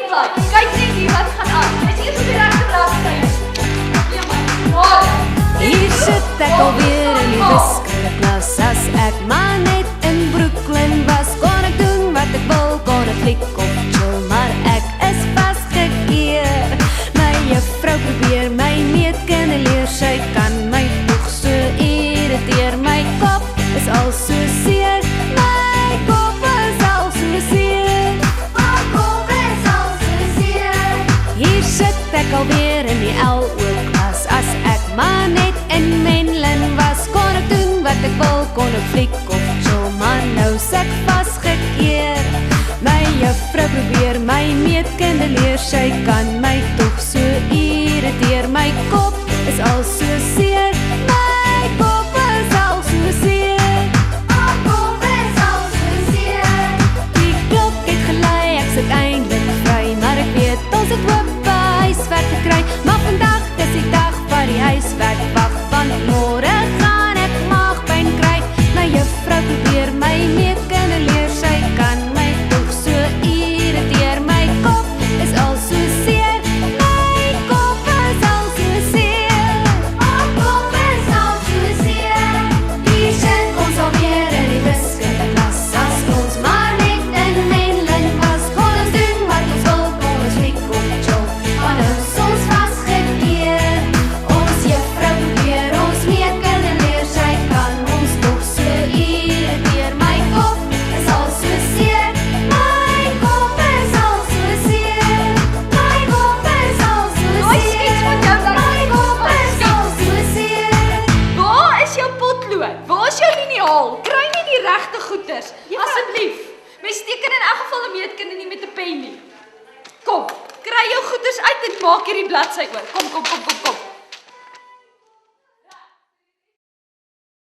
blad. Kyk net hier wat gaan aan. Dis eers op die regte bladsy. Ja man. Daar. Hier sit ek alweer in die wiskundeklas. As ek maar net in Brooklyn was, kon ek doen wat ek wil, kon ek fliek of chill, maar ek is vasgekeer. My juffrou probeer my meetkunde leer, sy kan my toch so irriteer. My kop is al so seer, my kop is al so seer. My kop is al so seer. Hier sit ek alweer in die LO klas. As ek maar net in Menlyn was, kon ek doen wat ek wil, kon ek fliek of chill, maar nou is ek vasgekeer. My juffrou probeer my meetkunde leer, sy kan my toch so irriteer. My kop is al so seer, my kop is al so seer. My kop is al so seer. Die klok het gelei, ek sit eindelijk vry, maar ek weet ons het hoop huiswerk gekry. Maar vandag is die dag van die huiswerk, wacht, want môre gaan ek maagpyn kry. My juffrou probeer my meetkunde leer, sy kan my toch so irriteer. My kop is al so seer, my kop is al so seer. My kop is al so seer. Hier sit ons alweer in die wiskundeklas. As ons maar net in Menlyn was, kon ons doen wat ons wil, kon ons fliek of chill, maar nou is ons vasgekeer. Ons juffrou probeer ons meetkunde leer, sy kan ons toch so irriteer. My kop is al so seer, my kop is al so seer. My kop is al so Daai seer. skiets van jou dan. My kop is al so seer. Waar is jou potlood? Waar is jou liniaal? Kry net die regte goeders. Asseblief. Mens teken in elk geval 'n meetkunde nie met 'n pen nie. Kom, kry jou goeders uit en maak hierdie bladsy oop. Kom.